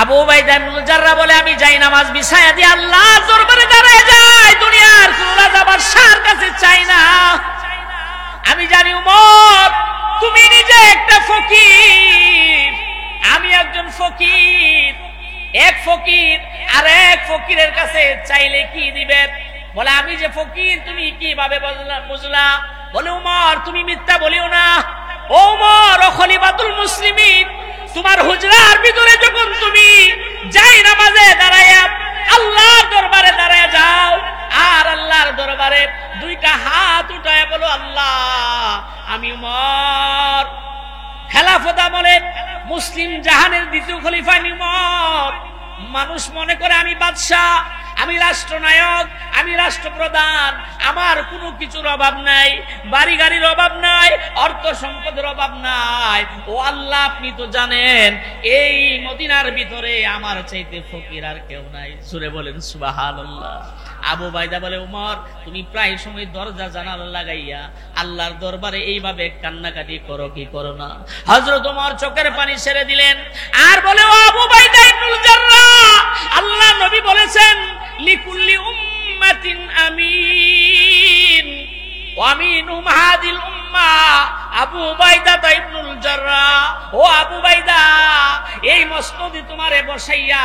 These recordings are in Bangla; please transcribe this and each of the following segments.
আবু উবাইদা ইবনুল জাররাহ বলে, আমি যাই নামাজ বিছায়া দিয়ে আল্লাহর দরবারে দাঁড়ায় যাই, দুনিয়ার কোন রাজা বাদশার কাছে চাই না। আমি জানি উমর তুমি নিজে একটা ফকির, আমি একজন ফকির। এক ফকির আর এক ফকিরের কাছে চাইলে কি দিবে? বলে আমি যে ফকির তুমি কিভাবে বুঝলা? বলে উমর তুমি মিথ্যা বলিও না। ও উমর ও খলিফাতুল মুসলিমিন, তোমার হুজরার ভিতরে যখন তুমি যাই নামাজে দাঁড়ায়া আল্লাহর দরবারে দাঁড়ায় যাও আর আল্লাহর দরবারে দুইটা হাত উঠায় বলো, আল্লাহ আমি উমর খেলাফত আমলে মুসলিম জাহানের দ্বিতীয় খলিফা উমর, মানুষ মনে করে আমি বাদশাহ, আমি রাষ্ট্রনায়ক, আমি রাষ্ট্রপ্রধান, আমার কোনো কিছুর অভাব নাই, বাড়ি গাড়ির অভাব নাই, অর্থ সম্পদের অভাব নাই। ও আল্লাহ আপনি তো জানেন এই মদিনার ভিতরে আমার চাইতে ফকির আর কেউ নাই। জোরে বলেন সুবহানাল্লাহ। আবু উবাইদা বলে, উমর তুমি প্রায় সময় দরজা জানালা লাগাইয়া আল্লাহর দরবারে এইভাবে কান্নাকাটি করো কি করো না? হযরত ওমর চোখের পানি ছেড়ে দিলেন আর বলে, ও আবু উবাইদা ইবনুল জাররাহ, আল্লাহ নবী বলেছেন লিকুল্লি উম্মাতিন আমিন ওয়া আমিনুম হাদিল উম্মাহ। আবু উবাইদা ইবনুল জাররাহ, ও আবু উবাইদা এই মসনদে তোমারে বসাইয়া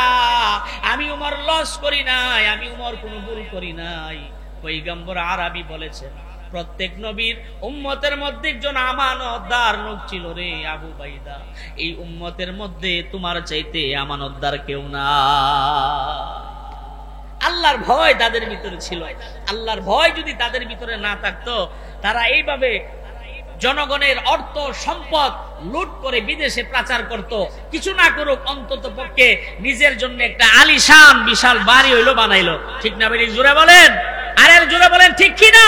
আমি উমর লস করি নাই, আমি উমর কোনো ভুল করি নাই। পয়গম্বর আরবি বলেছেন প্রত্যেক নবীর উম্মতের মধ্যে একজন আমানতদার লোক ছিল রে আবু উবাইদা, এই উম্মতের মধ্যে তোমার চাইতে আমানতদার কেউ না। আল্লাহর ভয় তাদের ভিতরে ছিল। আল্লাহর ভয় যদি তাদের ভিতরে না থাকতো, তারা এইভাবে জনগণের অর্থ সম্পদ লুট করে বিদেশে প্রচার করত। কিছু না করুক, অন্তত পক্ষে নিজের জন্য একটা আলিশান বিশাল বাড়ি হইলো বানাইলো। ঠিক না বেরি? জোরে বলেন, আরে জোরে বলেন ঠিক কি না?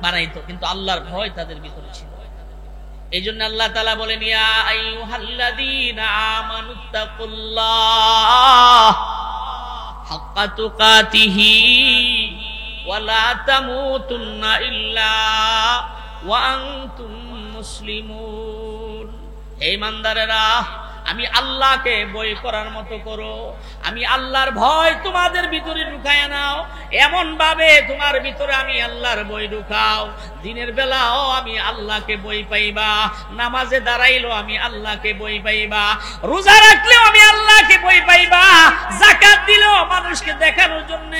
বানাইতো, কিন্তু আল্লাহর ভয় তাদের ভিতরে ছিল। এই জন্য আল্লাহ তাআলা বলেন, ইয়া আইয়ুহাল্লাযীনা আমানুত্তাকুল্লাহ হাক্কা তুকাতিহি ওয়া লা তামুতুন্না ইল্লা ওয়া আনতুম মুসলিমুন। হে ইমানদারেরা, আমি আল্লাহকে ভয় করার মতো করো, আমি আল্লাহর ভয় তোমাদের ভিতরে ঢুকায় নাও, এমন ভাবে তোমার ভিতরে আমি আল্লাহর ভয় ঢুকাও, দিনের বেলাও আমি আল্লাহকে ভয় পাইবা, নামাজে দাঁড়াইলেও আমি আল্লাহকে ভয় পাইবা, রোজা রাখলেও আমি আল্লাহকে ভয় পাইবা, যাকাত দিলেও মানুষকে দেখানোর জন্য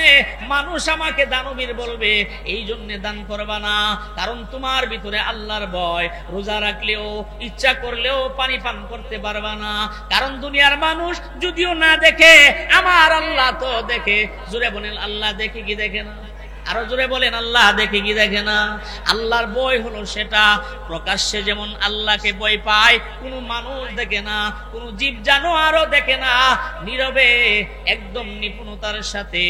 মানুষ আমাকে দানবীর বলবে, এই জন্য দান করবা না, কারণ তোমার ভিতরে আল্লাহর ভয়। রোজা রাখলেও ইচ্ছা করলেও পানি পান করতে পারবা না, কারণ দুনিয়ার মানুষ যদিও না দেখে আমার আল্লাহ তো দেখে। জোরে বলেন আল্লাহ দেখে কি দেখে না? আরো জোরে বলেন আল্লাহ দেখে কি দেখে না? আল্লাহর ভয় হলো সেটা প্রকাশ্যে যেমন আল্লাহকে ভয় পায় কোনো মানুষ দেখে না, কোনো জীব জানোয়ারও দেখে না, নীরবে একদম নিপুণতার সাথে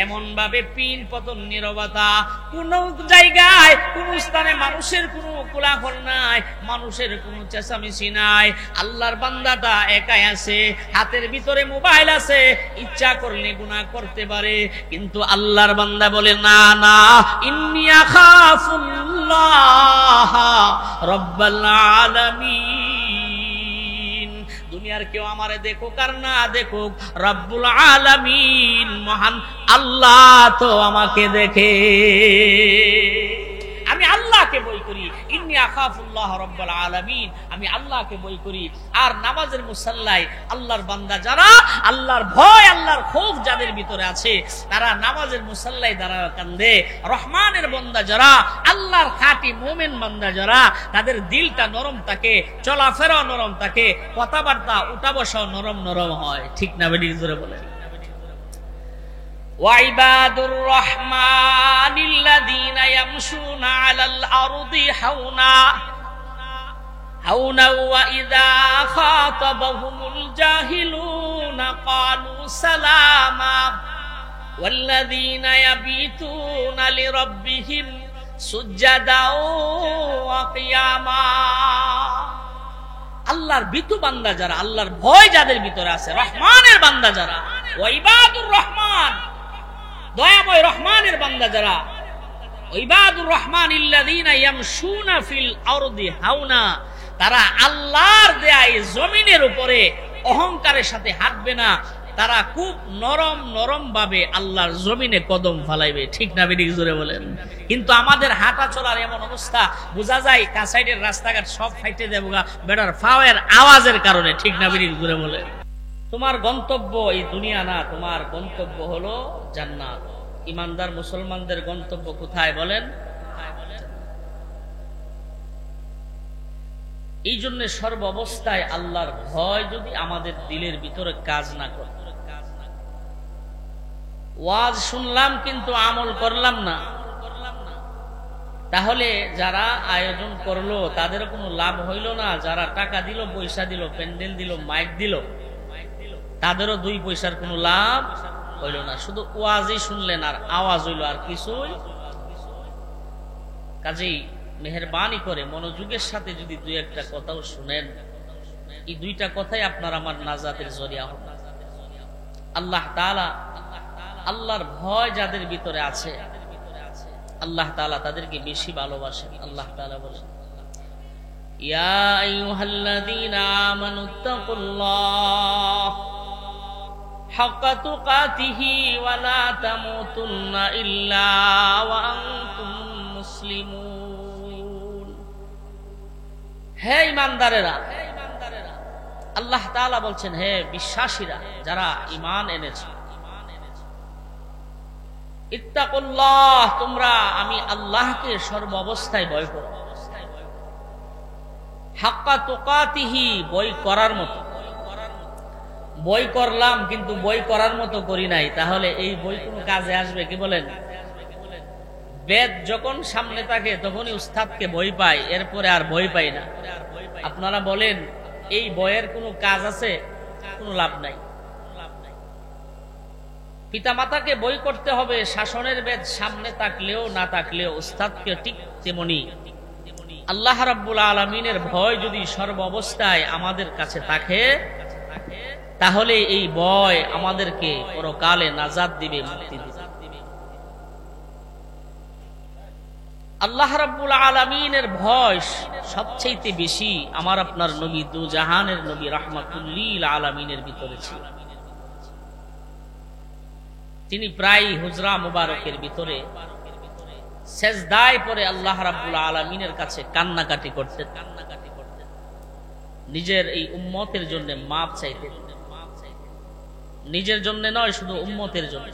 এমন ভাবে পিন পতন নীরবতা, কোন জায়গায় কোন স্থানে মানুষের কোনো কোলাহল নাই, মানুষের কোনো চেঁচামেচি নাই, আল্লাহর বান্দাটা একাই আছে, হাতের ভিতরে মোবাইল আছে, ইচ্ছা করলে গুনাহ করতে পারে, কিন্তু আল্লাহর বান্দা বলে না না, ইন্নী আখাফুল্লাহ রাব্বাল আলামিন। দুনিয়ার কেউ আমারে দেখুক আর না দেখুক, রব্বুল আলামিন মহান আল্লাহ তো আমাকে দেখে। আমি আল্লাহকে ভয় করি, ইন্নী আখাফুল্লাহ রাব্বাল আলামিন, আমি আল্লাহকে ভয় করি। আর নামাজের মুসাল্লায় আল্লাহর বান্দা যারা, আল্লাহর ভয় আল্লাহর খৌফ যাদের ভিতরে আছে, তারা নামাজের মুসাল্লায় দাঁড়ায় কান্দে। রহমানের বান্দা যারা, আল্লাহর খাঁটি মুমিন বান্দা যারা, তাদের দিলটা নরম থাকে, চলাফেরা নরম থাকে, কথাবার্তা উঠা বসাও নরম নরম হয়। ঠিক না বেশি জোরে বলেন? ওয়াইবাদুর রহমানিল্লাযীনা ইয়ামশুনা আলাল আরদি হাওনা হাওনা ওয়া ইযা খাতাবাহুমুল জাহিলুনা ক্বালু সালামা ওয়াল্লাযীনা ইয়াবিতুনা লিরাব্বিহিম সুজদাও ওয়া কিয়ামা। আল্লাহর ভীতু বান্দা যারা, আল্লাহর ভয় যাদের ভিতরে আছে, রহমানের বান্দা যারা, ওয়াইবাদুর রহমান দয়াময় রহমানের বান্দা যারা, ইবাদুর রহমানিল্লাযীনা ইয়ামশুনা ফিল আরদি হাওনা, তারা আল্লাহর দেয়া এই জমিনের উপরে অহংকারের সাথে হাঁটবে না, তারা খুব নরম নরম ভাবে আল্লাহর জমিনে কদম ফালাইবে। ঠিক না বেরিক জোরে বলেন? কিন্তু আমাদের হাঁটা চলার এমন অবস্থা, বোঝা যায় কাঁচাইটের রাস্তাঘাট সব ফাইটে দেবগা বেটার ফাওয়ার আওয়াজের কারণে। ঠিক না বেরিক জোরে বলেন? তোমার গন্তব্য এই দুনিয়া না, তোমার গন্তব্য হলো জান্নাত। ইমানদার মুসলমানদের গন্তব্য কোথায় বলেন? এই জন্য সর্ব অবস্থায় আল্লাহর ভয় যদি আমাদের দিলের ভিতরে কাজ না করে, ওয়াজ শুনলাম কিন্তু আমল করলাম না, তাহলে যারা আয়োজন করলো তাদের কোনো লাভ হইল না। যারা টাকা দিল, পয়সা দিল, প্যান্ডেল দিল, মাইক দিল, তাদেরও 2 পয়সার কোনো লাভ হইল না। শুধু ওয়াজই শুনলেন আর আওয়াজ হইল, আর কিছুই। কাজেই মেহেরবানি করে মনোযোগের সাথে যদি 2-1টা কথাও শুনেন, এই 2টা কথাই আপনার আমার নাজাতের জরিয়া হবে। আল্লাহ তাআলা, আল্লাহর ভয় যাদের ভিতরে আছে, আল্লাহ তাআলা তাদেরকে বেশি ভালোবাসেন। আল্লাহ তাআলা বলেন, ইয়া আইয়ুহাল্লাযীনা আমানুত্তাকুল্লাহ হাক্কা তুকাতিহি ওয়া লা তামুতুন্না ইল্লা ওয়া আনতুম মুসলিমুন। হে ঈমানদারেরা, আল্লাহ তাআলা বলছেন, হে বিশ্বাসীরা, যারা ঈমান এনেছে, ইত্তাকুল্লাহ, তোমরা আমি আল্লাহকে সর্ব অবস্থায় ভয় করো। হাক্কা তুকাতিহি, বই করার মতো। বই করলাম কিন্তু বই করার মতো করি নাই, তাহলে এই বই কোনো কাজে আসবে? কি বলেন? বেদ যখন সামনে থাকে তখনই উস্তাদকে বই পাই, এরপরে আর বই পাই না। আপনারা বলেন এই বইয়ের কোনো কাজ আছে? কোনো লাভ নাই। পিতামাতাকে বই করতে হবে, শাসনের বেদ সামনে থাকলেও না থাকলেও উস্তাদকে ঠিক তেমনি আল্লাহ রাব্বুল আলামিনের ভয় যদি সর্ব অবস্থায় আমাদের কাছে থাকে, তাহলে এই ভয় আমাদেরকে পরকালে নাজাত দিবে, মুক্তি দিবে। আল্লাহ রাব্বুল আলামিনের ভয় সবচেয়ে বেশি আমার আপনার নবী, দু জাহানের নবী রাহমাতুল লিল আলামিনের ভিতরে ছিল। তিনি প্রায় হুজরা মুবারকের ভিতরে সেজদায় পড়ে আল্লাহ রাব্বুল আলামিনের কাছে কান্নাকাটি করতেন। নিজের এই উম্মতের জন্য মাপ চাইতেন, নিজের জন্য নয়, শুধু উম্মতের জন্য।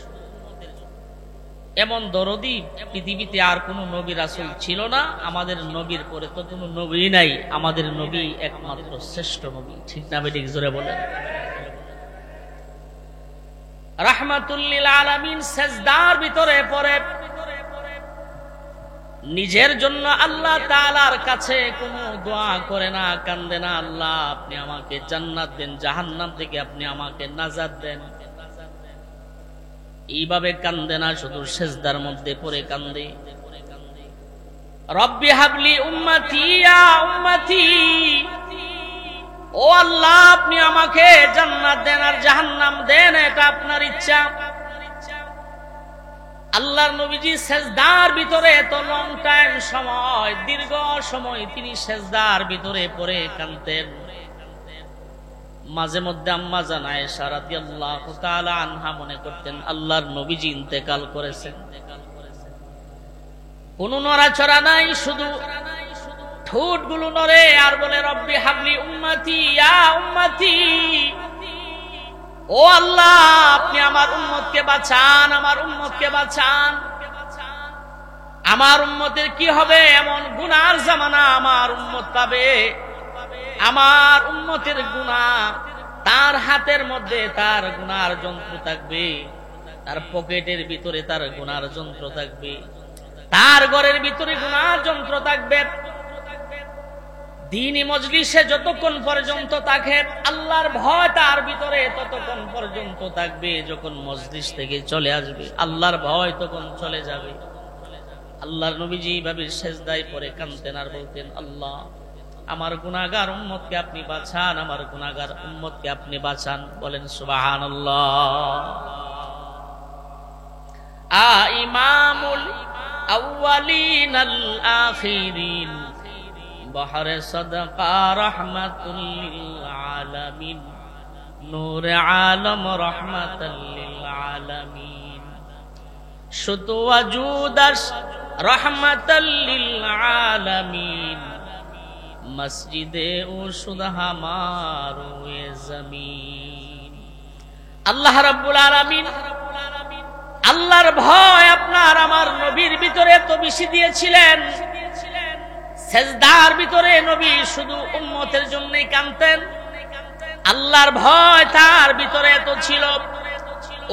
এমন দরদি পৃথিবীতে আর কোন নবী রাসূল ছিল না। আমাদের নবীর পরে তো কোনো নবী নাই, আমাদের নবী একমাত্র শ্রেষ্ঠ নবী। ঠিক না বেঠিক জোরে বলেন? রাহমাতুল লিল আলামিন সেজদার ভিতরে পড়ে নিজের জন্য আল্লাহ তাআলার কাছে কোনো দোয়া করে না, কান্দে না, আল্লাহ আপনি আমাকে জান্নাত দেন, জাহান্নাম থেকে আপনি আমাকে নাজাত দেন, এইভাবে কান্দে না, শুধু সেজদার মধ্যে পড়ে কান্দে। রব্বি হাবলি উম্মতি ইয়া উম্মতি, ও আল্লাহ আপনি আমাকে জান্নাত দেন আর জাহান্নাম দেন, এটা আপনার ইচ্ছা। আল্লাহর নবীজি সেজদার ভিতরে এত লং টাইম সময়, দীর্ঘ সময় তিনি সেজদার ভিতরে পড়ে কাঁদতেন। মাঝে মধ্যে আম্মা জান আয়েশা রাদিয়াল্লাহু তাআলা আনহা মনে করতেন আল্লাহর নবীজি ইন্তেকাল করেছেন। কোনো নড়াচড়া নাই, শুধু ঠোঁটগুলো নড়ে আর বলে রব্বি হাবলি উম্মতি ইয়া উম্মতি, ও আল্লাহ আপনি আমার উম্মতকে বাঁচান, আমার উম্মতকে বাঁচান। আমার উম্মতের কি হবে? এমন গুনার জামানা আমার উম্মত পাবে, আমার উম্মতের গুনাহ, তার হাতের মধ্যে তার গুনার যন্ত্র থাকবে, তার পকেটের ভিতরে তার গুনার যন্ত্র থাকবে, তার ঘরের ভিতরে গুনার যন্ত্র থাকবে। দ্বীনি মজলিসে যতক্ষণ পর্যন্ত থাকে আল্লাহর ভয় তার ভিতরে ততক্ষণ পর্যন্ত থাকবে, যখন মজলিস থেকে চলে আসবে আল্লাহর ভয় তখন চলে যাবে। আল্লাহর নবীজি এইভাবে সেজদায় পড়ে কাঁদতেন আর বলতেন, আল্লাহ আমার গুনাহগার উম্মতকে আপনি বাঁচান, আমার গুনাহগার উম্মতকে আপনি বাঁচান। বলেন সুবহানাল্লাহ। ইমামুল আউয়ালিন আল আখিরিন বাহরে সাদাকা রাহমাতুল লিল আলামিন নূরে আলম রহমাতাল লিল আলামিন, শুধু ওয়াজুদাস রহমাতাল লিল আলামিন, মসজিদে ও শুধু হামারো এ জমিন। আল্লাহ রাব্বুল আলামিন আল্লাহর ভয় আপনার আমার নবীর ভিতরে এত বেশি দিয়েছিলেন, সেজদার ভিতরে নবী শুধু উম্মতের জন্যই কাঁদতেন। আল্লাহর ভয় তার ভিতরে এত ছিল,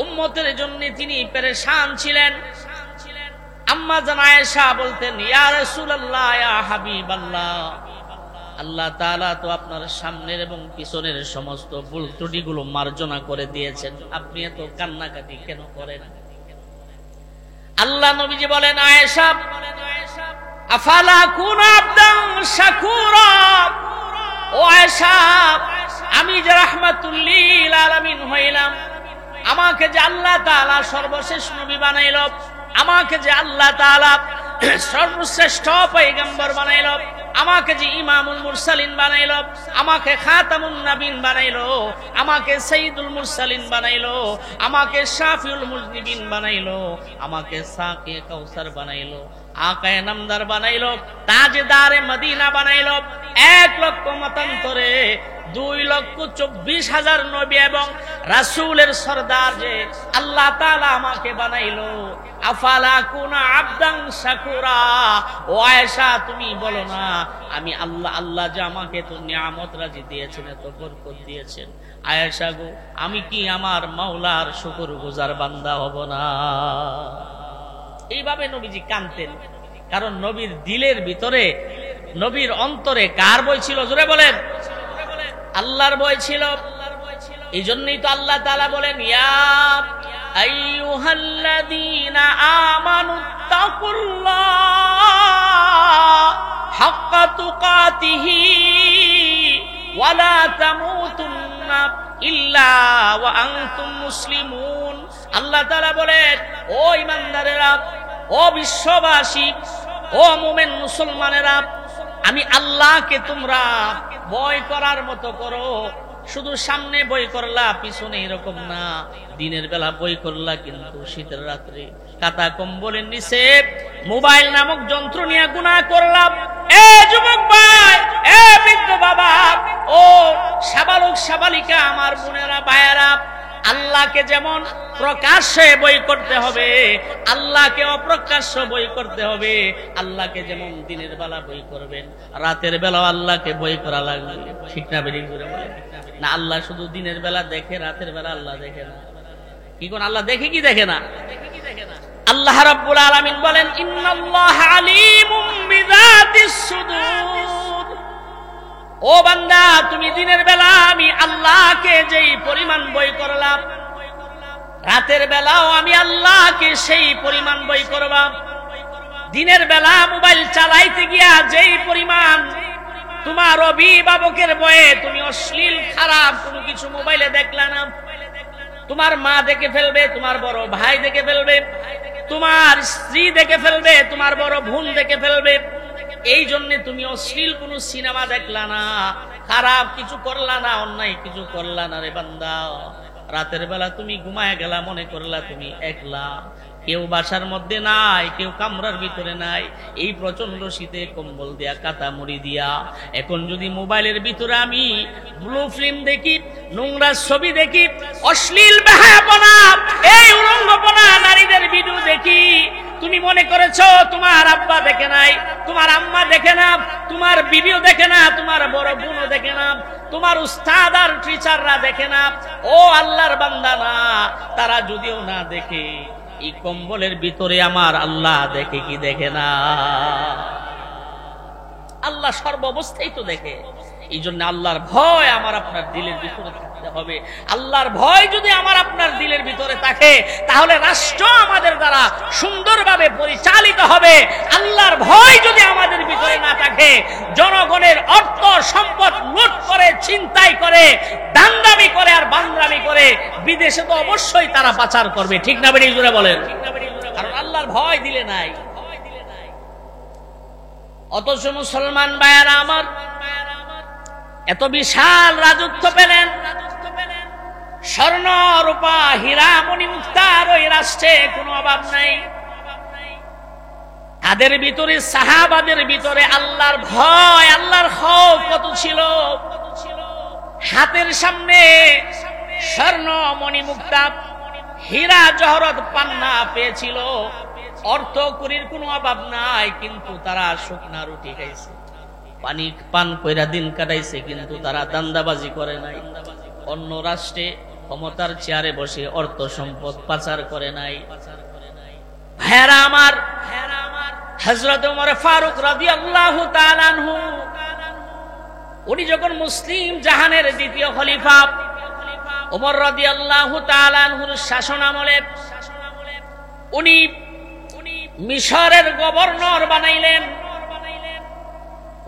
উম্মতের জন্য তিনি পেরেশান ছিলেন। আম্মা জান আয়েশা বলতেন, ইয়া রাসূলুল্লাহ, ইয়া হাবিবাল্লাহ, আল্লাহ তাআলা তো আপনার সামনের এবং পিছনের সমস্ত ভুল ত্রুটিগুলো মার্জনা করে দিয়েছেন, আপনি এত কান্নাকাটি কেন করেন? আল্লাহ নবীজি বলেন, আয়েশা, আফালা কুনা আবদান শাকুরা, ও আয়েশা, আমি যে রাহমাতুল লিল আলামিন হইলাম, আমাকে যে আল্লাহ তাআলা সর্বশেষ নবী বানাইল, আমাকে যে আল্লাহ তাআলা সর্বশ্রেষ্ঠ পয়গম্বর বানাইল, আমাকে যে ইমামুল মুরসালিন বানাইল, আমাকে খাতামুন নবীন বানাইল, আমাকে সাইয়্যিদুল মুরসালিন বানাইল, আমাকে শাফিউল মুজনিবিন বানাইল, আমাকে সাকি কাউসার বানাইল, আকায়ে নামদার বানাইল, তাজদারে মদিনা বানাইল, 1 লক্ষ মতান্তরে 2,24,000 নবী এবং রাসূলের সরদার যে আল্লাহ তাআলা আমাকে বানাইলো, আফালা কুনা আবদান শাকুরা, ও আয়েশা তুমি বলো না আমি আল্লাহ যে আমাকে তো নিয়ামত রাজি দিয়েছেন, এত বরকত দিয়েছেন, আয়েশা গো আমি কি আমার মাওলার শুকরগুজার বান্দা হব না? এইভাবে নবীজি কাঁদতেন, কারণ নবীর দিলের ভিতরে, নবীর অন্তরে কার বই ছিল? জোরে বলেন, আল্লাহর ভয় ছিল। এই জন্যই তো আল্লাহ তাআলা বলেন, ইয়া আইয়ুহাল্লাযীনা আমানুত্তাকুল্লাহ হাক্কা তুকাতিহি ওয়া লা তামুতুন্না ইল্লা ওয়া আনতুম মুসলিমুন। আল্লাহ তাআলা বলেন, ও ঈমানদারেরা, ও বিশ্ববাসী, ও মুমিন মুসলমানেরা, আমি আল্লাহকে তোমরা ভয় করার মতো করো। শুধু সামনে ভয় করলা, পিছনে এরকম না। দিনের বেলা ভয় করলা, কিন্তু শীতের রাত্রে কাতা কম্বলের নিচে মোবাইল নামক যন্ত্র নিয়ে গুনাহ করলাম। এ যুবক ভাই, এ বৃদ্ধ বাবা, ও সাবালক সাবালিকা, আমার বোনেরা ভাইয়েরা, আল্লাহকে যেমন প্রকাশ্যে বই করতে হবে, আল্লাহকে অপ্রকাশ্য বই করতে হবে। আল্লাহকে যেমন দিনের বেলা বই করবেন, রাতের বেলা আল্লাহকে বই করা লাগবে। ঠিক না বেরিয়ে করে বলে না? আল্লাহ শুধু দিনের বেলা দেখে, রাতের বেলা আল্লাহ দেখে না। কি কোন আল্লাহ দেখে কি দেখে না? আল্লাহ রাব্বুল আলামিন বলেন, ইন্নাল্লাহা আলীমুম বিযাতিস সুদূর। ও বান্দা, তুমি দিনের বেলা আমি আল্লাহকে যেই পরিমাণ বই করলাম, রাতের বেলাও আমি আল্লাহকে সেই পরিমাণ বই করবা। দিনের বেলা মোবাইল চালাইতে গিয়া যেই পরিমাণ তোমার অভিভাবকের বয়ে তুমি অশ্লীল খারাপ কোনো কিছু মোবাইলে দেখলা না, তোমার মা দেখে ফেলবে, তোমার বড় ভাই দেখে ফেলবে, তোমার স্ত্রী দেখে ফেলবে, তোমার বড় বোন দেখে ফেলবে। এই জন্য তুমি অশ্লীল কোন সিনেমা দেখলা না, খারাপ কিছু করলা না, অন্যায় কিছু করলা না রে বান্দা। রাতের বেলা তুমি ঘুমায় গেলা, মনে করলা তুমি একলা, কেউ বাসার মধ্যে নাই, কেউ কামরার ভিতরে নাই। এই প্রচন্ড শীতে কম্বল দিয়া, কাতা মুড়ি দিয়া, এখন যদি মোবাইলের ভিতরে আমি ব্লু ফিল্ম দেখি, নোংরা ছবি দেখি, অশ্লীল বেহায়াপনা, এই উলঙ্গপনা, নারীদের ভিডিও দেখি, তুমি মনে করেছো তোমার আব্বা দেখে নাই, তোমার আম্মা দেখে না, তোমার বিবিও দেখে না, তোমার বড় বোনও দেখে না, তোমার উস্তাদ আর টিচাররা দেখে না। ও আল্লাহর বান্দা না, তারা যদিও না দেখে, এই কম্বলের ভিতরে আমার আল্লাহ দেখে কি দেখে না? আল্লাহ সর্বাবস্থায় তো দেখে। এই জন্য আল্লাহর ভয় আমার আপনার দিলের ভিতরে থাকতে হবে। আল্লাহর ভয় যদি আমার আপনার দিলের ভিতরে থাকে, তাহলে রাষ্ট্র আমাদের দ্বারা সুন্দরভাবে পরিচালিত হবে। আল্লাহর ভয় যদি আমাদের ভিতরে না থাকে, জনগণের অর্থ সম্পদ লুট করে, ছিনতাই করে, দান্দামি করে আর বান্দামি করে বিদেশে তো অবশ্যই তারা পাচার করবে। ঠিক না বেরিয়ে জুড়ে বলেন? কারণ আল্লাহর ভয় দিলে নাই। অথচ মুসলমান ভাইয়েরা আমার এত বিশাল রাজত্ব পেলেন, স্বর্ণ রূপা হীরা মণি মুক্তার ওই রাষ্ট্রে কোনো অভাব নাই। তাদের ভিতরে সাহাবাদের ভিতরে আল্লাহর ভয়, আল্লাহর খৌফ কত ছিল। হাতের সামনে স্বর্ণ মণি মুক্তা হীরা জহরত পান্না পেয়েছিল, অর্থ করির কোনো অভাব নাই, কিন্তু তারা শুকনা রুটি খাইছে, পানি পান কইরা দিন কাটাইছে, কিন্তু তারা দান্দাবাজি করে নাই। অন্য রাষ্ট্রে ক্ষমতার চেয়ারে বসে অর্থ সম্পদ পাচার করে নাই। ভাইরা আমার, হযরত ওমর ফারুক রাদিয়াল্লাহু তাআলা আনহু, উনি যখন মুসলিম জাহানের দ্বিতীয় খলিফা ওমর রাদিয়াল্লাহু তাআলা আনহুর শাসন আমলে উনি মিশরের গভর্নর বানাইলেন।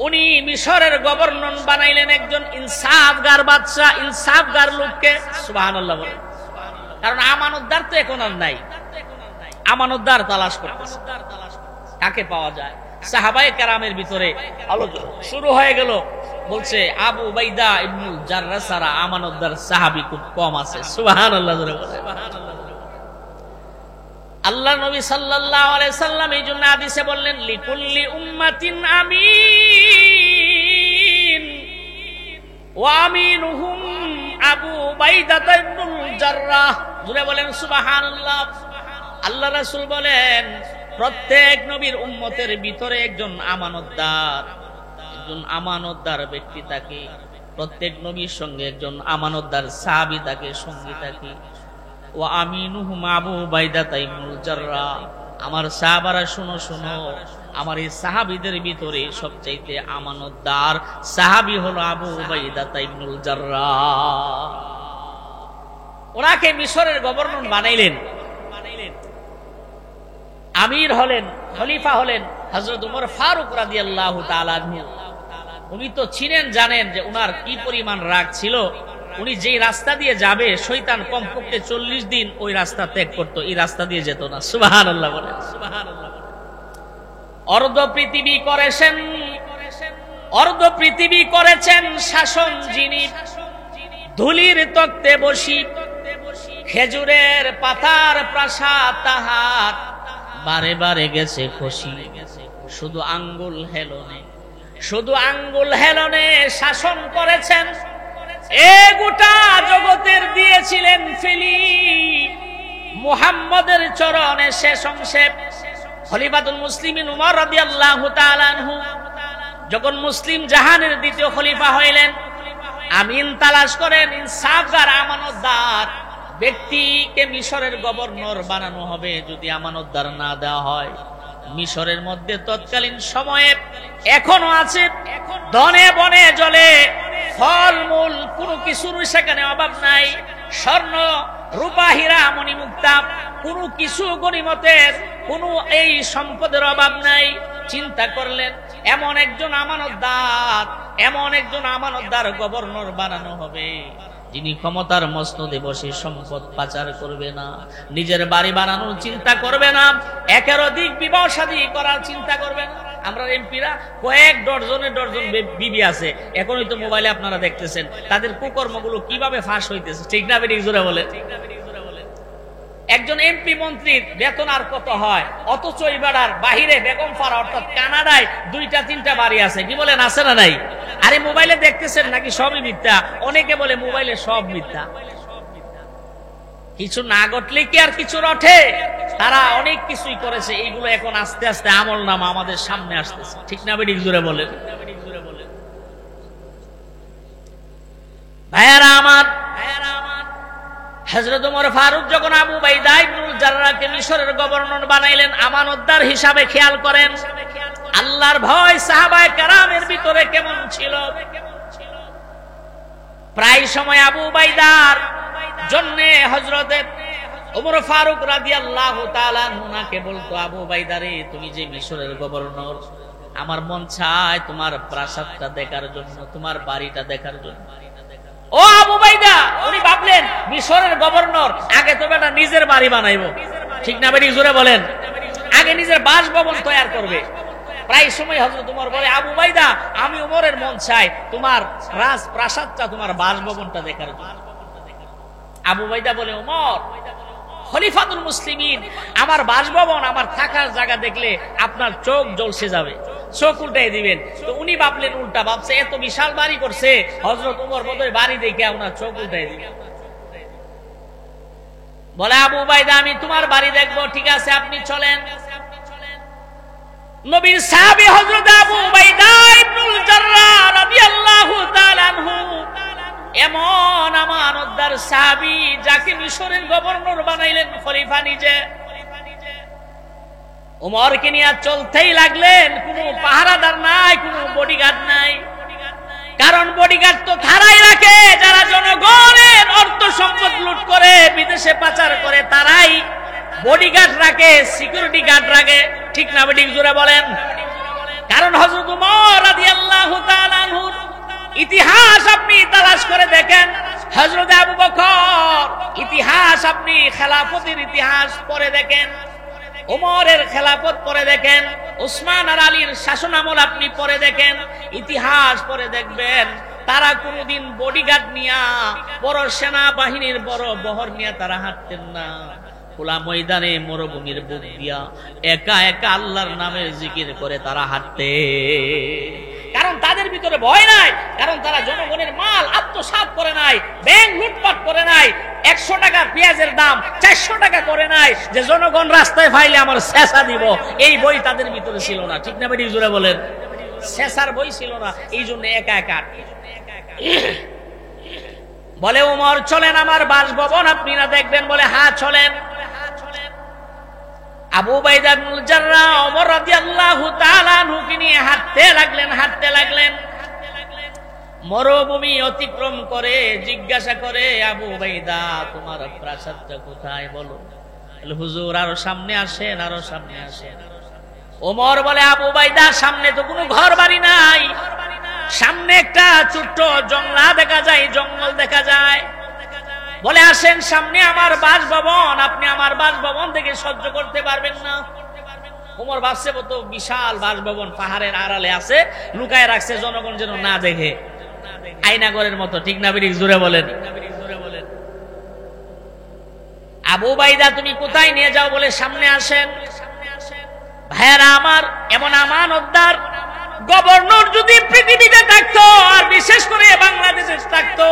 উনি মিশরের গভর্নর বানাইলেন একজন ইনসাফগার বাদশা, ইনসাফগার লোককে। সুবহানাল্লাহ বলেন। কারণ আমানতদার তো এখন আর নাই, আমানতদার তালাশ করতেছে, কাকে পাওয়া যায়। সাহাবায়ে কেরামের ভিতরে আলোচনা শুরু হয়ে গেল, বলছে আবু উবাইদা ইবনুল জাররাহ ছাড়া আমানতদার সাহাবী খুব কম আছে। সুবহানাল্লাহ বলে। আল্লাহ নবী সাল্লাল্লাহু আলাইহি সাল্লাম এই জন্য হাদিসে বললেন, লিকুল্লি উম্মাতিন আমিন ওয়া আমিনুহুম আবু উবাইদা ইবনুল জাররাহ। জুড়ে বলেন সুবহানাল্লাহ। আল্লাহ রাসূল বলেন, প্রত্যেক নবীর উম্মতের ভিতরে একজন আমানতদার ব্যক্তি থাকে, প্রত্যেক নবীর সঙ্গে একজন আমানতদার সাহাবী থাকে, সঙ্গী থাকে। ওয়া আমিনুহুম আবু উবাইদা ইবনুল জাররাহ। আমার সাহাবারা শুনো শুনো, আমার এই সাহাবীদের ভিতরে সবচাইতে আমানতদার সাহাবী হলো আবু উবাইদা ইবনুল জাররাহ। ওনাকে মিশরের গভর্নর বানাইলেন, আমির হলেন, খলিফা হলেন হযরত ওমর ফারুক রাদিয়াল্লাহু তাআলা আনহু। উনি তো ছিলেন, জানেন যে উনার কি পরিমাণ রাগ ছিল। উনি যেই রাস্তা দিয়ে যাবে, শয়তান কমপক্ষে 40 দিন ওই রাস্তা ত্যাগ করত, এই রাস্তা দিয়ে যেত না। সুবহানাল্লাহ বলেন। অর্ধ পৃথিবী করেছেন শাসন যিনি, ধুলির তক্তে বসি, খেজুরের পাতার প্রাসাদ তাহার, বারে বারে গেছে খসি, শুধু আঙ্গুল হেলনে শাসন করেছেন। এ গোটা জগতের দিয়েছিলেন ফেলি, মুহাম্মদের চরণে শেষ অংশে। খলিফাতুল মুসলিমিন উমর রাদিয়াল্লাহু তাআলা আনহু যখন মুসলিম জাহানের দ্বিতীয় খলিফা হইলেন, আমিন তালাশ করেন, ইনসাফগার আমানতদার ব্যক্তিকে মিশরের গভর্নর বানানো হবে। যদি আমানতদার না দেওয়া হয়, মিশরের মধ্যে তৎকালীন সময়ে এখনো আছে, ধনে বনে জলে ফলমূল কোনো কিছুর সেখানে অভাব নাই। স্বর্ণ রূপা হীরা মণি মুক্তা কোনো কিছু গনিমতের কোনো এই সম্পদের অভাব নাই। চিন্তা করলেন, এমন একজন আমানতদার গভর্নর বানানো হবে, যিনি ক্ষমতার মসনদে বসে সম্পদ পাচার করবে না, নিজের বাড়ি বানানোর চিন্তা করবে না, একের অধিক বিবাহ শাদী করার চিন্তা করবে না। আমরা এমপিরা কয়েক ডজন বিবি আছে, এখনই তো মোবাইলে আপনারা দেখতেছেন তাদের কুকর্মগুলো কিভাবে ফাঁস হইতেছে। ঠিক না বেটি জোরে বলে? একজন এমপি মন্ত্রীর বেতন আর কত হয়, অথচ এবার বাহিরে বেগম পাড়া অর্থাৎ কানাডায় 2-3টা বাড়ি আছে। কি বলেন, আছে না নাই? আরে মোবাইলে দেখতেছেন নাকি সবই মিথ্যা? অনেকে বলে মোবাইলে সব মিথ্যা। কিছু না ঘটলে কি আর কিছু রটে? তারা অনেক কিছুই করেছে, এইগুলো এখন আস্তে আস্তে আমল নামা আমাদের সামনে আসতেছে। ঠিক না বেটি জোরে বলেন? ভাইয়ারা আমার, হযরত ওমর ফারুক যখন আবু উবাইদা ইবনুল জাররাহকে মিশরের গভর্নর বানাইলেন আমানতদার হিসাবে, খেয়াল করেন আল্লাহর ভয় সাহাবায়ে কেরামের ভিতরে কেমন ছিল। প্রায় সময় আবু উবাইদার জন্য হযরত ওমর ফারুক রাদিয়াল্লাহু তাআলা আনহুকে বলতো, আবু উবাইদা রে, তুমি যে মিশরের গভর্নর, আমার মন চায় তোমার প্রাসাদটা দেখার জন্য, তোমার বাড়িটা দেখার জন্য। ও আবু উবাইদা, উনি ভাবলেন মিশরের গভর্নর আগে তো বেটা নিজের বাড়ি বানাইবো। ঠিক না বেটি জোরে বলেন? আগে নিজের বাসভবন তৈরি করবে। প্রায় সময় হযরত ওমর বলে, আবু উবাইদা, আমি ওমরের মন চাই তোমার রাজপ্রাসাদটা, তোমার বাসভবনটা দেখার জন্য। আবু উবাইদা বলে, ওমর খলিফাতুল মুসলিমিন, আমার বাসভবন, আমার থাকার জায়গা দেখলে আপনার চোখ জ্বলসে যাবে, চোখ উল্টাই দিবেন। তো উনি ভাবলেন উল্টা, ভাবছে এত বিশাল বাড়ি করছে হযরত ওমর বোধহয় বাড়ি দেখে ওনার চোখ উল্টাই দিবেন। বলে, আবু উবাইদা আমি তোমার বাড়ি দেখবো, ঠিক আছে আপনি চলেন। নবীর সাহাবী হযরত আবু উবাইদা ইবনুল জাররাহ রাদিয়াল্লাহু তাআলা আনহু, এমন আমানতদার সাহাবী যাকে মিশরের গভর্নর বানাইলেন খলিফা নিজে, ওমরকে নিয়ে চলতেই লাগলেন। কোনো পাহারাদার নাই, কোনো বডিগার্ড নাই, কারণ বডিগার্ড তো খাড়াই রাখে যারা জনগণের অর্থ সম্পদ লুট করে বিদেশে পাচার করে, তারাই বডিগার্ড রাখে, সিকিউরিটি গার্ড রাখে, ঠিক না বেঠিক জোরে বলেন? কারণ হযরত ওমর রাদিয়াল্লাহু তাআলা আনহুর ইতিহাস আপনি তালাশ করে দেখেন, হযরত আবু বকর ইতিহাস, আপনি খেলাফতের ইতিহাস পড়ে দেখেন, ওমরের খেলাফত পড়ে দেখেন, উসমান আর আলীর শাসনামল আপনি পড়ে দেখেন, ইতিহাস পড়ে দেখবেন তারা কোনদিন বডিগার্ড নিয়া, বড় সেনাবাহিনীর বড় বহর নিয়ে তারা হাঁটতেন না। খোলা ময়দানে মরুভূমির বুক দিয়া একা একা আল্লাহর নামের জিকির করে তারা হাঁটতে, কারণ তাদের ভিতরে ভয় নাই, কারণ তারা জনগণের মাল আত্মসাৎ করে নাই, ব্যাংক লুটপাট করে নাই, 100 টাকা পেঁয়াজের দাম 400 টাকা করে নাই, যে জনগণ রাস্তায় ফাইলে আমার শেষা দিব, এই বই তাদের ভিতরে ছিল না, ঠিক না বেটি জোরে বলেন? শেষার বই ছিল না, এই জন্য একা একা। বলে, ওমর চলেন আমার বাসভবন আপনি না দেখবেন? বলে, হ্যাঁ চলেন। আবু উবাইদা ইবনুল জাররাহ ওমর রাদিয়াল্লাহু তাআলা আনহুকে নিয়ে হাঁটতে লাগলেন। মরুভূমি অতিক্রম করে জিজ্ঞাসা করে, আবু উবাইদা তোমার প্রাসাদটা কোথায় বলো? হুজুর আরো সামনে আসেন, আরো সামনে আসেন। ওমর বলে, আবু উবাইদা সামনে তো কোনো ঘর বাড়ি নাই, সামনে একটা ছোট্ট জঙ্গলা দেখা যায়, জঙ্গল দেখা যায়। বলে, আসেন সামনে আমার বাসভবন, আপনি আমার বাসভবন থেকে সহ্য করতে পারবেন না। ওমর ভাবছে তো বিশাল বাসভবন পাহাড়ের আড়ালে আছে, লুকায় রাখছে জনগণ যেন না দেখে, আয়নাগরের মতো, ঠিক না বেরিক জোরে বলেন? আবু উবাইদা তুমি কোথায় নিয়ে যাও? বলে, সামনে আসেন। ভাইয়েরা আমার, এমন আমানতদার গভর্নর যদি পৃথিবীতে থাকতো, আর বিশেষ করে বাংলাদেশে থাকতো,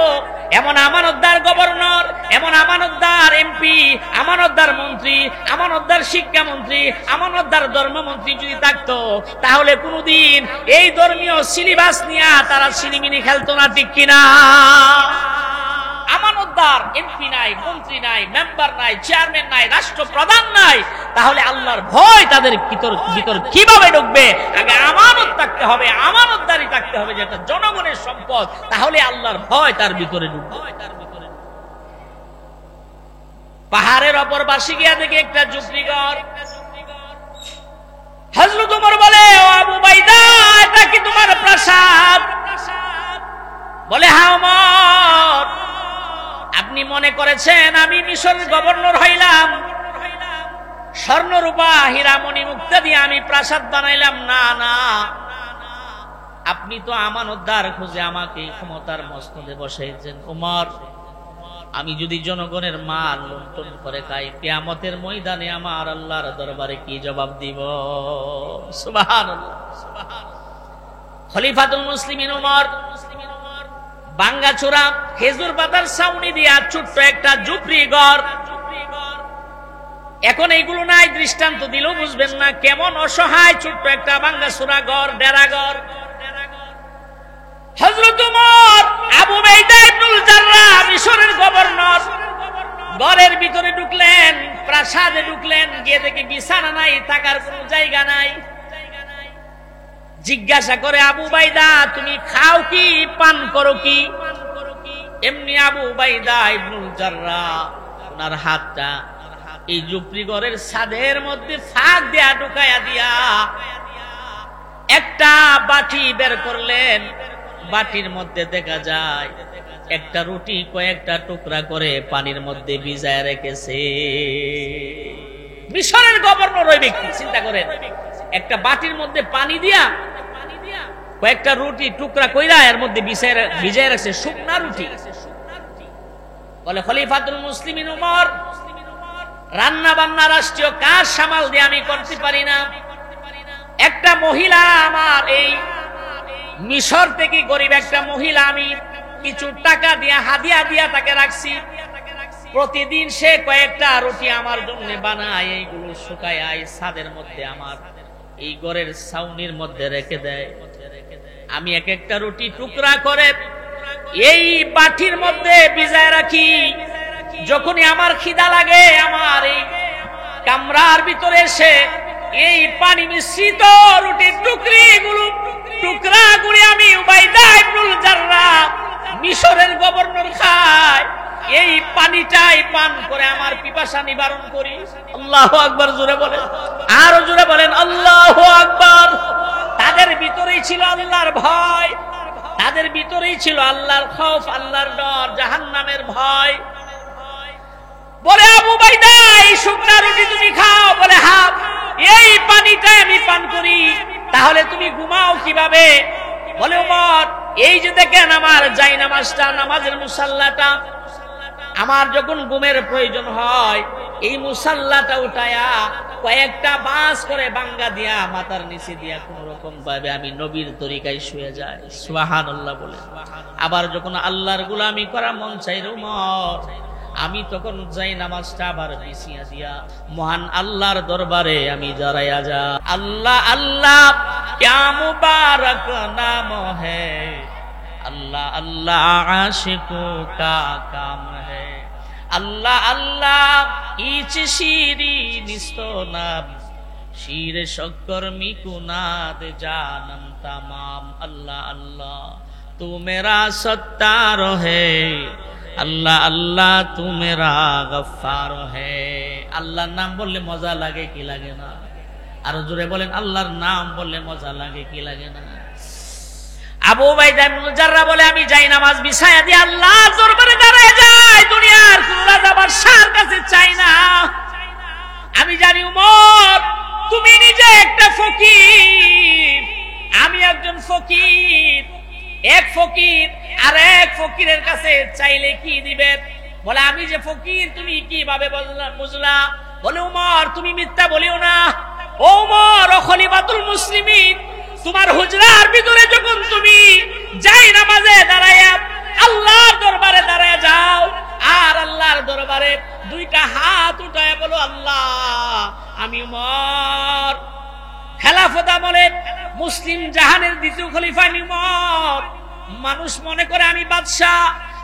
এমন আমানতদার গভর্নর, এমন আমানতদার এমপি, আমানতদার মন্ত্রী, আমানতদার শিক্ষামন্ত্রী, আমানতদার ধর্মমন্ত্রী যদি থাকতো, তাহলে কোনদিন এই ধর্মীয় সিলেবাস নিয়ে তারা সিনেমিনি খেলতো না, ঠিক কিনা? আমানতদার এমপি নাই, মন্ত্রী নাই, মেম্বার নাই, চেয়ারম্যান নাই, রাষ্ট্রপ্রধান নাই, তাহলে আল্লাহর ভয় তাদের ভিতর কিভাবে ঢুকবে? আগে আমানত থাকতে হবে, আমানতদারি থাকতে হবে, যেটা জনগণের সম্পদ, তাহলে আল্লাহর ভয় তার ভিতরে ঢুকবে। পাহাড়ের অপর পাশে গিয়া দেখে একটা ঝুপড়িঘর। হযরত ওমর বলে, ও আবু উবাইদা এটা কি তোমার প্রাসাদ? বলে, হ্যাঁ ওমর, আপনি মনে করেছেন আমি মিশরের গভর্নর হইলাম, স্বর্ণ রূপা হীরা মণি মুক্তা দিয়ে আমি প্রাসাদ বানাইলাম? না না, আপনি তো আমানতদার খুঁজে আমাকে ক্ষমতার মসনদে বসাইছেন। ওমর, আমি যদি জনগণের মাল লুণ্ঠন করে খাই, কিয়ামতের ময়দানে আমার আল্লাহর দরবারে কি জবাব দিব? সুবহানাল্লাহ। খলিফাতুল মুসলিমিন ওমর বাঙ্গাচোরা খেজুর পাতার ছাউনি দিয়া ছোট্ট একটা ঝুপড়ি ঘর। এখন এইগুলো নাই, দৃষ্টান্ত দিলেও বুঝবেন না কেমন অসহায় ছোট্ট একটা বাঙ্গাচোরা ঘর, ডেরা ঘর। হযরত ওমর আবু উবাইদা ইবনুল জাররাহ মিশরের গভর্নর ঘরের ভিতরে ঢুকলেন, প্রাসাদে ঢুকলেন, গিয়ে দেখে বিছানা নাই, থাকার কোনো জায়গা নাই। জিজ্ঞাসা করে, আবু উবাইদা তুমি খাও কি, পান করো কি? এমনি আবু উবাইদা ইবনুল জাররাহ ওনার হাতটা এই ঝুপড়ি ঘরের ছাদের মধ্যে ফাঁক দিয়া ঢুকাইয়া দিয়া একটা বাটি বের করলেন। বাটির মধ্যে দেখা যায় একটা রুটি কয়েকটা টুকরা করে পানির মধ্যে ভিজায় রেখেছে। মিশরের গভর্নর ওই ব্যক্তি, চিন্তা করেন, একটা বাটির মধ্যে পানি দিয়া কয়েকটা রুটি টুকরা কইরা এর মধ্যে ভিজায় রাখছে, শুকনা রুটি। বলে খলিফাতুল মুসলিমিন উমর, রান্না বান্না রাষ্ট্রীয় কাজ সামাল দিয়ে আমি করতে পারি না। একটা মহিলা আমার এই মিশর থেকে গরিব একটা মহিলা, আমি কিছু টাকা দিয়া হাদিয়া দিয়া তাকে রাখছি। প্রতিদিন সে কয়েকটা রুটি আমার জন্য বানায়, এইগুলো শুকায় ছাদের মধ্যে আমার এই ঘরের ছাউনির মধ্যে রেখে দেয়। আমি এক একটা রুটি টুকরা করে এই বাটির মধ্যে ভিজায় রাখি। যখনই আমার খিদা লাগে, আমার এই কামরার ভিতরে এসে এই পানি মিশ্রিত রুটির টুকরা করে আমি উবাইদা ইবনুল জাররাহ, মিশরের গভর্নর খায়, এই পানিটাই পান করে আমার পিপাসা নিবারণ করি। আল্লাহু আকবার জোরে বলেন, আরো জোরে বলেন আল্লাহু আকবার। তাদের ভিতরেই ছিল আল্লাহর ভয়, তাদের ভিতরেই ছিল আল্লাহর খৌফ, আল্লাহর ডর, জাহান্নামের ভয়। বলে আবু উবাইদা, এই শুকনা রুটি তুমি খাও? বলে হ্যাঁ। এই পানিটা আমি পান করি, তাহলে তুমি ঘুমাও কিভাবে? বলে ওমর, এই যে দেখেন আমার জায়নামাজটা, নামাজের মুসাল্লাটা, আমার যখন ঘুমের প্রয়োজন হয় এই মুসাল্লাটা উঠায়া কয়েকটা বাঁশ করে বাঙ্গা দিয়া মাথার নিচে দিয়া কোন রকম ভাবে আমি নবীর তরিকায় শুয়ে যাই। সুবহানাল্লাহ বলে। আবার যখন আল্লাহর গোলামি করা মন চাই উমর, আমি তখন যাই নামাজটা আবার বিছিয়া দিয়া মহান আল্লাহর দরবারে আমি দাঁড়াইয়া যা। আল্লাহ আল্লাহ ক্যা মুবারক নাম হ্যায়, अल्लाह अल्लाह आशिकों का काम है, अल्लाह अल्लाह इच शीरी निस्तो नाम शीर शक्कर मिकुनाद जानम तमाम। अल्लाह अल्लाह तू मेरा सत्तार है, अल्लाह अल्लाह तू मेरा गफ्फार है। अल्लाह नाम बोलले मजा लागे कि लागे ना? आरो जोरे बोलेन अल्लाहर नाम बोलले मजा लागे कि लागे ना? আবু উবাইদা ইবনুল জাররাহ বলে, আমি যাই নামাজ বিছায়া দিয়ে আল্লাহর দরবারে দাঁড়ায় যাই, দুনিয়ার কোন রাজা বাদশার কাছে চাই না। আমি জানি উমর তুমি নিজে একটা ফকির, আমি একজন ফকির। এক ফকির আর এক ফকিরের কাছে চাইলে কি দিবে? বলে আমি যে ফকির তুমি কিভাবে বুঝলা? বলে উমর তুমি মিথ্যা বলিও না। ও উমর, ও খলিফাতুল মুসলিমিন, তোমার হুজরার ভিতরে যখন তুমি যাই নামাজে দাঁড়ায়া আল্লাহর দরবারে দাঁড়ায় যাও আর আল্লাহর দরবারে দুইটা হাত উঠায় বলো আল্লাহ আমি উমর, খেলাফত আমলে মুসলিম জাহানের দ্বিতীয় খলিফা উমর। মানুষ মনে করে আমি বাদশাহ,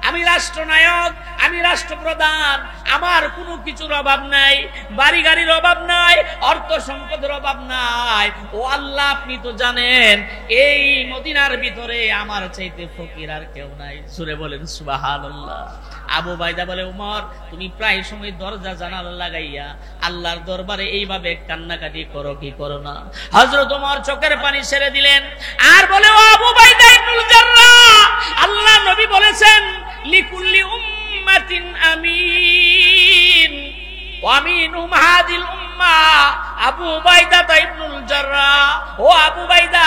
আমি রাষ্ট্রনায়ক, আমি রাষ্ট্রপ্রধান, আমার কোনো কিছুর অভাব নাই, বাড়ি গাড়ির অভাব নাই, অর্থ সম্পদের অভাব নাই। ও আল্লাহ আপনি তো জানেন এই মদিনার ভিতরে আমার চাইতে ফকির আর কেউ নাই। সুরে বলেন সুবহানাল্লাহ। আবু উবাইদা বলে উমর তুমি প্রায় সময় দরজা জানালা লাগাইয়া আল্লাহর দরবারে এইভাবে কান্নাকাটি করো কি করো না? হযরত ওমর চোখের পানি ছেড়ে দিলেন আর বলে ও আবু উবাইদা ইবনুল জাররাহ, আল্লাহ নবী বলেছেন লিকুল্লি উম্মাতিন আমিন ওয়া আমিনুহুম হাদিল উম্মাহ। আবু উবাইদা ইবনুল জাররাহ, ও আবু উবাইদা,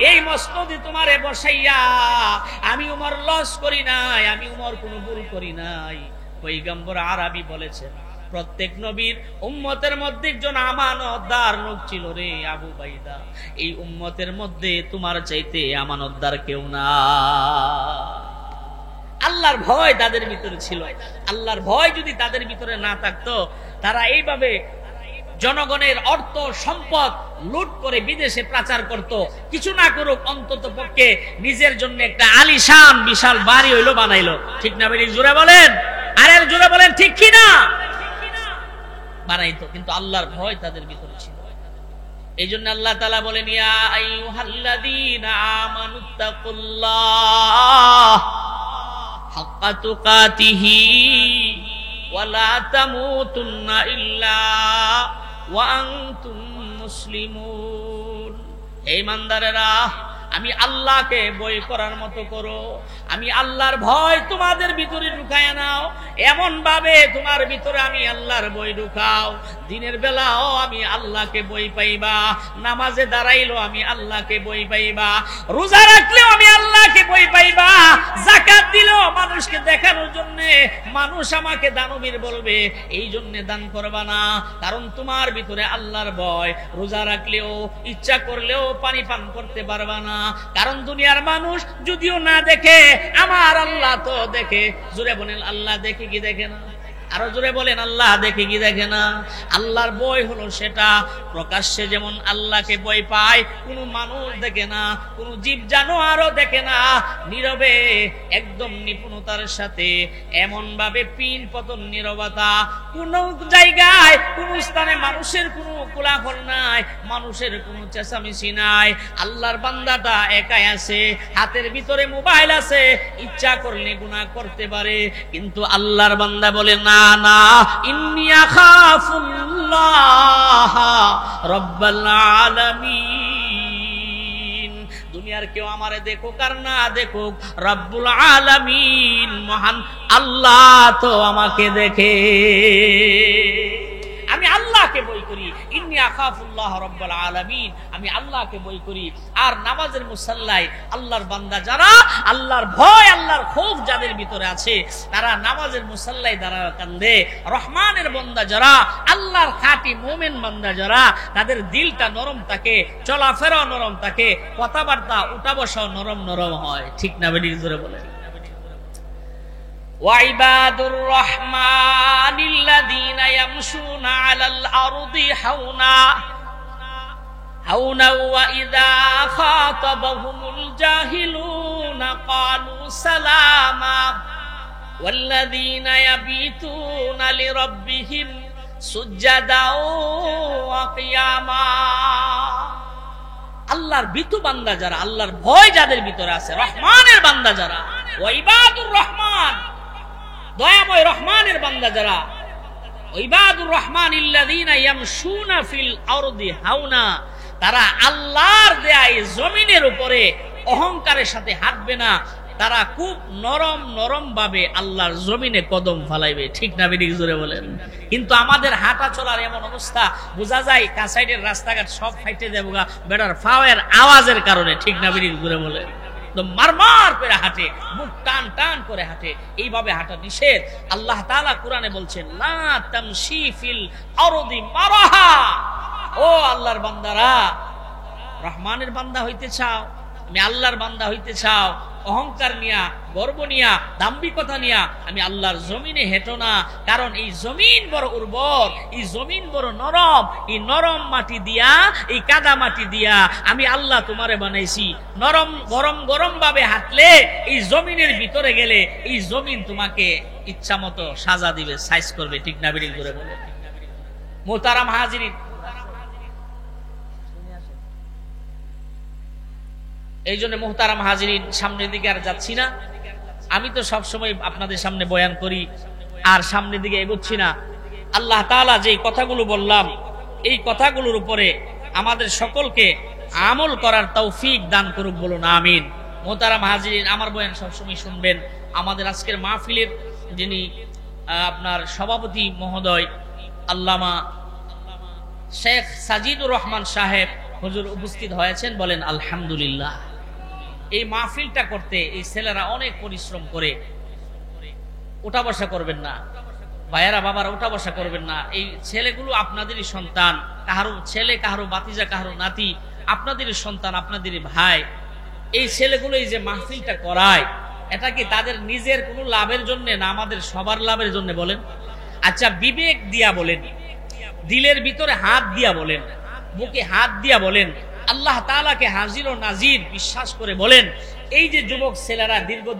এই মসনদে তোমারে বসাইয়া আমি উমর লস করি নাই, আমি উমর কোনো ভুল করি নাই। পয়গম্বর আরবি বলেছেন প্রত্যেক নবীর উম্মতের মধ্যে একজন আমানতদার লোক ছিল রে আবু উবাইদা। এই উম্মতের মধ্যে তোমার চাইতে আমানতদার কেউ না। আল্লাহর ভয় তাদের ভিতরে ছিল। আল্লাহর ভয় যদি তাদের ভিতরে না থাকতো, তারা এইভাবে জনগণের অর্থ সম্পদ লুট করে বিদেশে প্রচার করত। কিছু না করুক, অন্তত পক্ষে নিজের জন্য একটা আলিশান বিশাল বাড়ি হইলো বানাইলো। ঠিক না বেরিক? জোরে বলেন, আরে জোরে বলেন ঠিক কি না? বানাইতো, কিন্তু আল্লাহর ভয় তাদের ভিতরে ছিল। এই জন্য আল্লাহ তাআলা বলেন ইয়া আইয়ুহাল্লাযীনা আমানুত্তাকুল্লাহ হাক্কা তুকাতিহি ওয়া লা তামুতুন্না ইল্লা ওয়া আনতুম মুসলিমুন। হে ইমানদারেরা, আমি আল্লাহকে ভয় করার মতো করো আমি আল্লাহর ভয় তোমাদের ভিতরে ঢুকায় নাও, এমন ভাবে তোমার ভিতরে আমি আল্লাহর ভয় ঢুকাও। দিনের বেলাও আমি আল্লাহকে ভয় পাইবা, নামাজে দাঁড়াইলো আমি আল্লাহকে ভয় পাইবা, রোজা রাখলেও আমি আল্লাহকে ভয় পাইবা, যাকাত দিলেও মানুষকে দেখানোর জন্য মানুষ আমাকে দানবীর বলবে, এই জন্য দান করবা না, কারণ তোমার ভিতরে আল্লাহর ভয়। রোজা রাখলেও ইচ্ছা করলেও পানি পান করতে পারবা না, কারণ দুনিয়ার মানুষ যদিও না দেখে আমার আল্লাহ তো দেখে। জোরে বলেন আল্লাহ দেখে কি দেখে না? আরো জোরে বলেন আল্লাহ দেখে কি দেখে না? আল্লাহর ভয় হলো সেটা, প্রকাশ্যে যেমন আল্লাহকে ভয় পায় কোনো মানুষ দেখে না, কোনো জীব জানোয়ারও দেখে না, নীরবে একদম নিপুণতার সাথে এমন ভাবে পিন পতন নীরবতা, কোন জায়গায় কোন স্থানে মানুষের কোনো কোলাহল নাই, মানুষের কোনো চেঁচামেচি নাই। আল্লাহর বান্দাটা একাই আছে, হাতের ভিতরে মোবাইল আছে, ইচ্ছা করলে গুনাহ করতে পারে, কিন্তু আল্লাহর বান্দা বলে না না, ইন্নী আখাফুল্লাহ রাব্বাল আলামিন। দুনিয়ার কেউ আমারে দেখুক আর না দেখুক, রব্বুল আলামিন মহান আল্লাহ তো আমাকে দেখে। আমি আল্লাহকে ভয় করি, ইন্নী আখাফুল্লাহ রাব্বাল আলামিন, আমি আল্লাহকে ভয় করি। আর নামাজের মুসাল্লায় আল্লাহর বান্দা যারা, আল্লাহর ভয় আল্লাহর খৌফ যাদের ভিতরে আছে, তারা নামাজের মুসাল্লায় দাঁড়ায় কান্দে। রহমানের বান্দা যারা, আল্লাহর খাঁটি মুমিন বান্দা যারা, তাদের দিলটা নরম থাকে, চলাফেরা নরম থাকে, কথাবার্তা উঠা বসা নরম নরম হয়। ঠিক না বেটি? জোরে বলে। وعباد الرحمن الذين يمشون على الأرض هونا وإذا خاطبهم الجاهلون قالوا سلاما والذين يبيتون لربهم سجدا وقياما। আল্লাহর ভীতু বান্দা যারা, আল্লাহর ভয় যাদের ভিতরে আছে, রহমানের বান্দা যারা, ওয়াইবাদুর রহমান, দয়াময় রহমানের বান্দা যারা, ওয়াইবাদুর রহমান ইল্লাযীনা ইয়ামশুনা ফিল আরদি হাওনা, তারা আল্লাহর দেয়া এই জমিনের উপরে অহংকারের সাথে হাঁটবে না, তারা খুব নরম নরম ভাবে আল্লাহর জমিনে কদম ফলাইবে। ঠিক না বেদিক? জোরে বলেন। কিন্তু আমাদের হাঁটা চলার এমন অবস্থা, বোঝা যায় কাছাইডের রাস্তাঘাট সব ফাইটে দেবগা বেটার ফাওয়ের আওয়াজের কারণে। ঠিক না বেদিক? জোরে বলেন। তো মারমার করে হাঁটে, মুখ টান টান করে হাঁটে, এইভাবে হাঁটা নিষেধ। আল্লাহ তাআলা কোরআনে বলছেন, লা তামশি ফিল আরদি মারাহা। ও আল্লাহর বান্দারা, রহমানের বান্দা হইতে চাও, আমি আল্লাহর বান্দা হইতে চাও, অহংকার নিয়া, গর্ব নিয়া, দাম্ভিকতা নিয়া আমি আল্লাহর জমিনে হেঁটো না, কারণ এই জমিন বড় উর্বর, এই জমিন বড় নরম, এই নরম মাটি দিয়া, এই কাদা মাটি দিয়া আমি আল্লাহ তোমারে বানাইছি। নরম গরম গরম ভাবে হাঁটলে, এই জমিনের ভিতরে গেলে এই জমিন তোমাকে ইচ্ছা মতো সাজা দিবে, সাইজ করবে। ঠিক না বেরিং করে বলে। মোহতারাম হাজিরিন, এই জন্য মোহতারাম হাজিরিন, সামনের দিকে আর যাচ্ছি না। আমি তো সবসময় আপনাদের সামনে বয়ান করি, আর সামনের দিকে এগোচ্ছি না। আল্লাহ তাআলা যে কথাগুলো বললাম, এই কথাগুলোর উপরে আমাদের সকলকে আমল করার তৌফিক দান করুক, বলুন আমিন। মোহতারাম হাজিরিন, আমার বয়ান সবসময় শুনবেন। আমাদের আজকের মাহফিলের যিনি আপনার সভাপতি মহোদয় আল্লামা শেখ সাজিদুর রহমান সাহেব হুজুর উপস্থিত হয়েছেন, বলেন আলহামদুলিল্লাহ। এই মাহফিলটা করতে এই ছেলেরা অনেক পরিশ্রম করে, উঠা বসা করবেন না ভাইয়ারা, বাবারা, উঠা বসা করবেন না। এই ছেলেগুলো আপনাদেরই সন্তান, কাহারো ছেলে, কাহারো বাতিজা, কাহারো নাতি, আপনাদেরই সন্তান, আপনাদেরই ভাই। এই ছেলেগুলো এই যে মাহফিলটা করায়, এটা কি তাদের নিজের কোনো লাভের জন্য না আমাদের সবার লাভের জন্য? বলেন। আচ্ছা, বিবেক দিয়া বলেন, দিলের ভিতরে হাত দিয়া বলেন, বুকে হাত দিয়া বলেন, আল্লাহ তাআলাকে হাজির ও নাজির বিশ্বাস করে বলেন, এই যে যুবক ছেলেরা দীর্ঘদিন